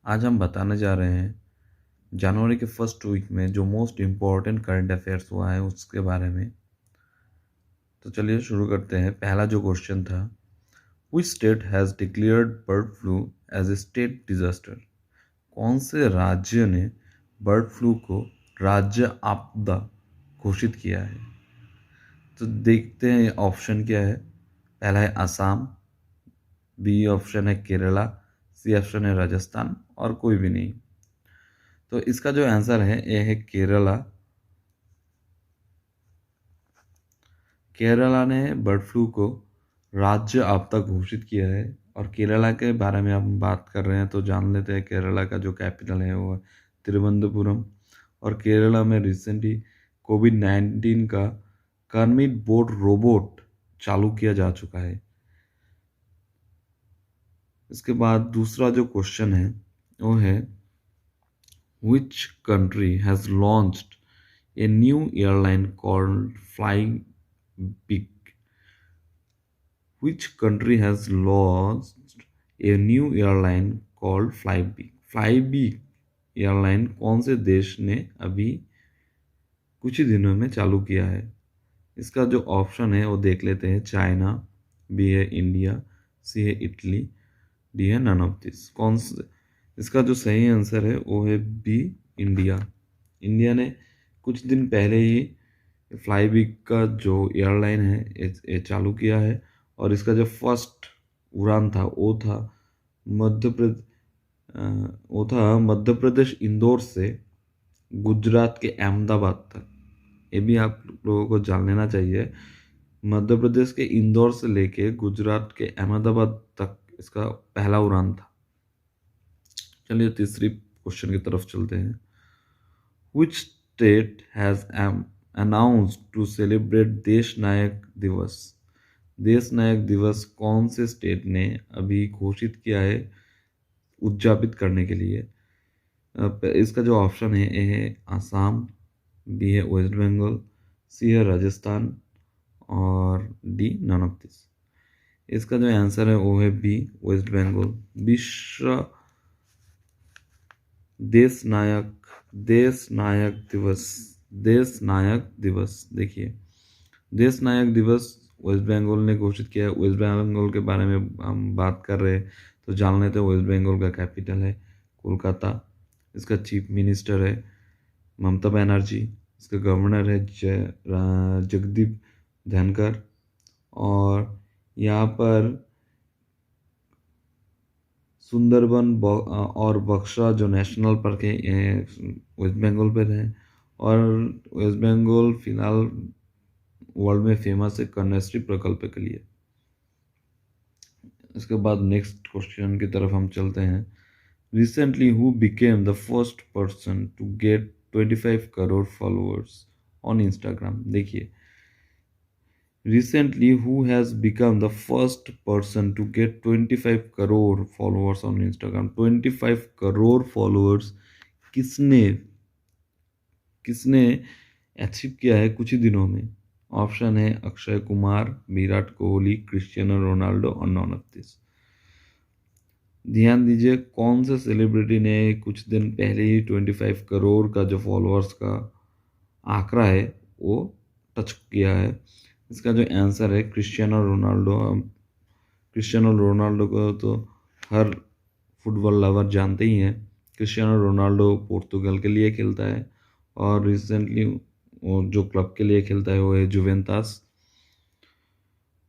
आज हम बताने जा रहे हैं जनवरी के फर्स्ट वीक में जो मोस्ट इम्पॉर्टेंट करंट अफेयर्स हुआ है उसके बारे में। तो चलिए शुरू करते हैं। पहला जो क्वेश्चन था, which state has declared bird flu as a state disaster? कौन से राज्य ने बर्ड फ्लू को राज्य आपदा घोषित किया है? तो देखते हैं ऑप्शन क्या है। पहला है असम, बी ऑप्शन है केरला, सी ऑप्शन है राजस्थान और कोई भी नहीं। तो इसका जो आंसर है ये है केरला। केरला ने बर्ड फ्लू को राज्य आपदा घोषित किया है। और केरला के बारे में हम बात कर रहे हैं तो जान लेते हैं। केरला का जो कैपिटल है वो है तिरुवनंतपुरम। और केरला में रिसेंटली कोविड-19 का कर्मित बोर्ड रोबोट चालू किया जा चुका है। इसके बाद दूसरा जो क्वेश्चन है वो है, which country has launched a new airline called flying big? Which country has launched a new airline called Flybe? Flybe airline कौन से देश ने अभी कुछ ही दिनों में चालू किया है? इसका जो ऑप्शन है वो देख लेते हैं। चाइना, बी है इंडिया, सी है इटली, डी है नन ऑफ दिस। कौन से इसका जो सही आंसर है वो है बी, इंडिया। इंडिया ने कुछ दिन पहले ही फ्लाईबिग का जो एयरलाइन है ये चालू किया है। और इसका जो फर्स्ट उड़ान था मध्य प्रदेश वो था मध्य प्रदेश इंदौर से गुजरात के अहमदाबाद तक। ये भी आप लोगों को जान लेना चाहिए। मध्य प्रदेश के इंदौर से लेके गुजरात के अहमदाबाद तक इसका पहला उड़ान था। चलिए तीसरी क्वेश्चन की तरफ चलते हैं। Which state has announced to celebrate देश नायक दिवस? देश नायक दिवस कौन से स्टेट ने अभी घोषित किया है उद्यापित करने के लिए? इसका जो ऑप्शन है ए है आसाम, बी है वेस्ट बंगाल, सी है राजस्थान और डी नन ऑफ दिस। इसका जो आंसर है वो है बी, वेस्ट बंगाल। विश्व देश नायक दिवस देखिए, देश नायक दिवस वेस्ट बंगाल ने घोषित किया है। वेस्ट बंगाल के बारे में हम बात कर रहे हैं तो जान लेते हैं। वेस्ट बंगाल का कैपिटल है कोलकाता। इसका चीफ मिनिस्टर है ममता बनर्जी। इसका गवर्नर है जगदीप धनखड़। और यहाँ पर सुंदरबन और बक्सा जो नेशनल पार्क है वेस्ट बंगाल पर है। और वेस्ट बंगाल फिलहाल वर्ल्ड में फेमस है कन्याश्री प्रकल्प के लिए। इसके बाद नेक्स्ट क्वेश्चन की तरफ हम चलते हैं। Recently who became the first person to get 25 crore followers on Instagram? देखिए, recently who has become the first person to get 25 crore followers on Instagram? 25 crore followers किसने किसने अचीव किया है कुछ ही दिनों में? ऑप्शन है अक्षय कुमार, विराट कोहली, क्रिस्टियानो रोनाल्डो और नॉन ऑफ दिस। ध्यान दीजिए, कौन से सेलिब्रिटी ने कुछ दिन पहले ही 25 करोड़ का जो फॉलोअर्स का आंकड़ा है वो टच किया है? इसका जो आंसर है क्रिस्टियानो रोनाल्डो। क्रिस्टियानो रोनाल्डो को तो हर फुटबॉल लवर जानते ही हैं। क्रिस्टियानो रोनाल्डो पोर्तुगल के लिए खेलता है और रिसेंटली वो जो क्लब के लिए खेलता है वो है जुवेंटस।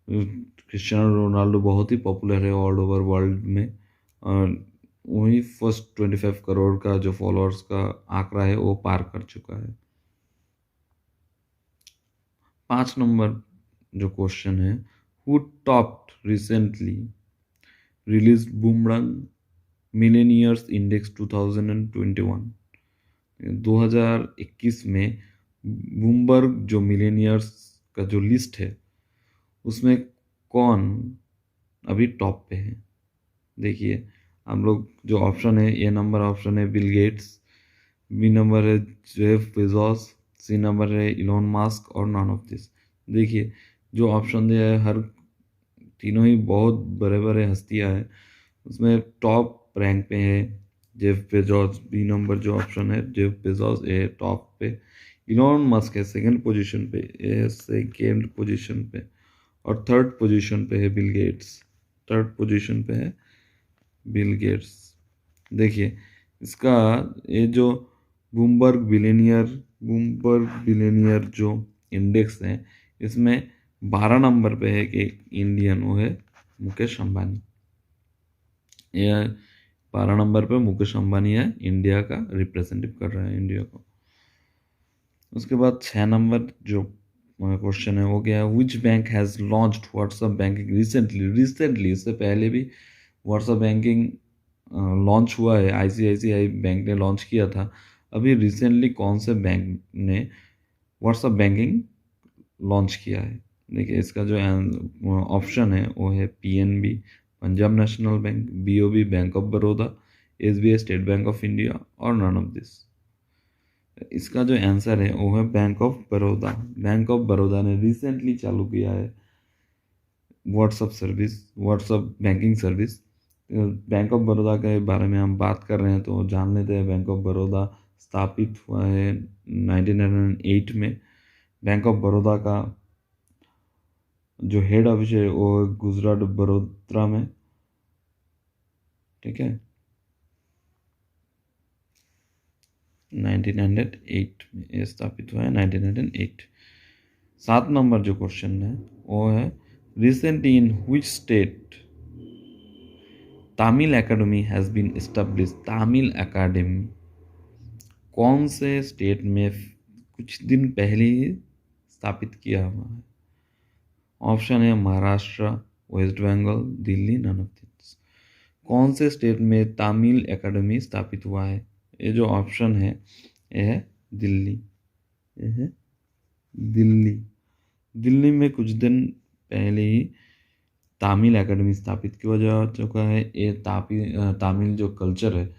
क्रिस्टियानो रोनाल्डो बहुत ही पॉपुलर है ऑल ओवर वर्ल्ड में। और वही फर्स्ट 25 करोड़ का जो फॉलोअर्स का आंकड़ा है वो पार कर चुका है। 5 नंबर जो क्वेश्चन है, who topped recently released boomerang millionaires index 2021? 2021 में बूमबर्ग जो मिलेनियर्स का जो लिस्ट है उसमें कौन अभी टॉप पे है? देखिए, हम लोग जो ऑप्शन है, ए नंबर ऑप्शन है बिल गेट्स, बी नंबर है जेफ बेजोस, सी नंबर है इलॉन मस्क और नॉन ऑफ दिस। देखिए, जो ऑप्शन दिया है हर तीनों ही बहुत बड़े बड़े हस्तियां हैं। उसमें टॉप रैंक पे है जेफ बेजोस। बी नंबर जो ऑप्शन है जेफ बेजोस, ए टॉप पे। इलॉन मस्क है सेकंड पोजीशन पे, ए सेकंड पोजीशन पे। और थर्ड पोजीशन पे है बिल गेट्स। थर्ड पोजीशन पे है बिल गेट्स। देखिए इसका ये जो बूमबर्ग बिलियनियर जो इंडेक्स है, इसमें 12 नंबर पे है कि इंडियन, वो है मुकेश अंबानी। ये 12 नंबर पे मुकेश अंबानी है, इंडिया का रिप्रेजेंटेटिव कर रहा है इंडिया को। उसके बाद 6 नंबर जो क्वेश्चन है वो क्या है, which bank has launched WhatsApp banking recently. इससे पहले भी व्हाट्सएप बैंकिंग लॉन्च हुआ है, आईसीआईसीआई बैंक ने लॉन्च किया था। अभी रिसेंटली कौन से बैंक ने व्हाट्सएप बैंकिंग लॉन्च किया है? देखिए इसका जो ऑप्शन है वो है PNB Punjab national bank, BOB bank of Baroda, SBI state bank of India, और नन ऑफ दिस। इसका जो आंसर है वो है bank of Baroda. Bank of Baroda ने रिसेंटली चालू किया है WhatsApp banking service. Bank of Baroda के बारे में हम बात कर रहे हैं तो जान लेते हैं। बैंक ऑफ बड़ौदा स्थापित हुआ है 1908 में। बैंक ऑफ बड़ौदा का जो हेड ऑफिस है वो गुजरात बड़ोदरा में, ठीक है, 1908 में ये स्थापित हुआ है, 1908। 7 नंबर जो क्वेश्चन है वो है, recently in which state Tamil academy has been establish. Tamil academy कौन से स्टेट में कुछ दिन पहले ही स्थापित किया हुआ है? ऑप्शन है Maharashtra, West Bengal, Delhi, none of this. कौन से स्टेट में तमिल एकेडमी स्थापित हुआ है? ये जो ऑप्शन है ये है दिल्ली। ये है दिल्ली। दिल्ली में कुछ दिन पहले ही तमिल एकेडमी स्थापित किया जा चुका है। ये तमिल जो कल्चर है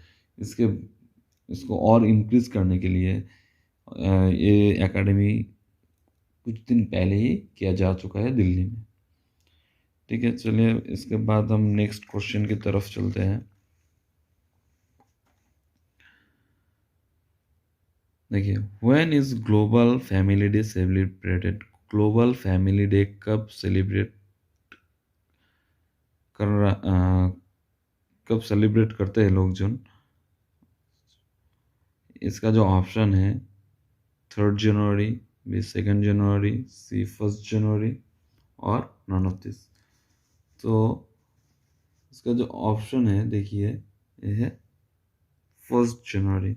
इसको और इंक्रीज करने के लिए ये एकेडमी कुछ दिन पहले ही किया जा चुका है दिल्ली में। ठीक है, चलिए इसके बाद हम नेक्स्ट क्वेश्चन की तरफ चलते हैं। देखिए, when is global family day celebrated. Global family day कब सेलिब्रेट करते हैं लोग जन? इसका जो ऑप्शन है 3 जनवरी, बी 2 जनवरी, सी 1 जनवरी, और नन ऑफ दिस। तो इसका जो ऑप्शन है देखिए ये है 1 जनवरी।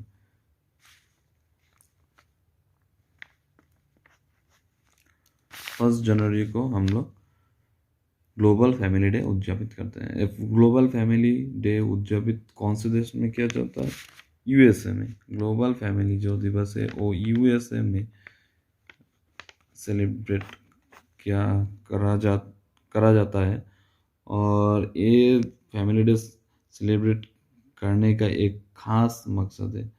1 जनवरी को हम लोग ग्लोबल फैमिली डे उद्यापित करते हैं। ग्लोबल फैमिली डे उद्यापित कौन से देश में किया जाता है? यूएसए में। ग्लोबल फैमिली जो दिवस है वो यूएसए में सेलिब्रेट करा जाता है। और ये फैमिली डे सेलिब्रेट करने का एक खास मकसद है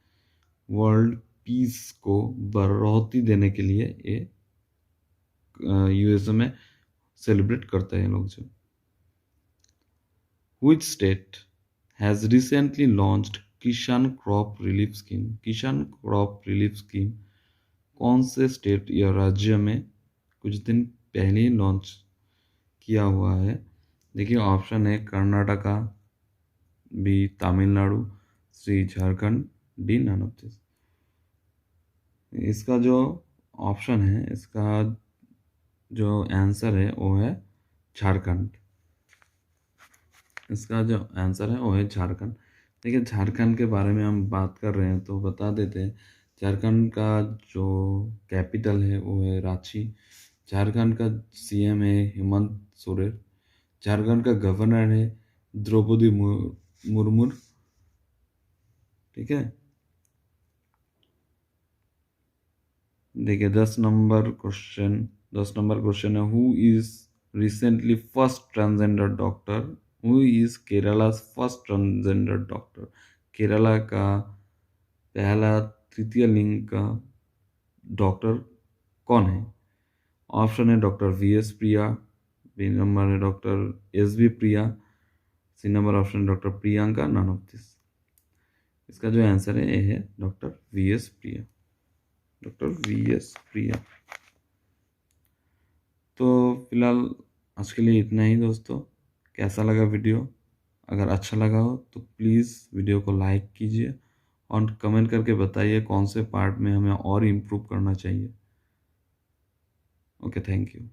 वर्ल्ड पीस को बढ़ोतरी देने के लिए। ये यूएसए में सेलिब्रेट करते हैं लोग जो। Which state has recently launched किसान क्रॉप रिलीफ स्कीम? किसान क्रॉप रिलीफ स्कीम कौन से स्टेट या राज्य में कुछ दिन पहले ही लॉन्च किया हुआ है? देखिए ऑप्शन है Karnataka, B Tamil Nadu, C Jharkhand, D none of this. इसका जो ऑप्शन है, इसका जो आंसर है वो है झारखंड। इसका जो आंसर है वो है झारखंड। देखिए झारखंड के बारे में हम बात कर रहे हैं तो बता देते हैं। झारखंड का जो कैपिटल है वो है रांची। झारखंड का सीएम है हेमंत सोरेन। झारखंड का गवर्नर है द्रौपदी मुर्मू। ठीक है, देखिए 10 नंबर क्वेश्चन है, who is recently first transgender doctor? Who is Kerala's first transgender doctor? Kerala का पहला तृतीय लिंग का डॉक्टर कौन है? ऑप्शन है doctor VS Priya, B number है doctor SB Priya, C number option doctor Priyanka, none of this. इसका जो आंसर है ये है doctor V S Priya, doctor V S Priya. तो फिलहाल आज के लिए इतना ही दोस्तों। कैसा लगा वीडियो? अगर अच्छा लगा हो तो प्लीज़ वीडियो को लाइक कीजिए और कमेंट करके बताइए कौन से पार्ट में हमें और इम्प्रूव करना चाहिए। Okay, thank you.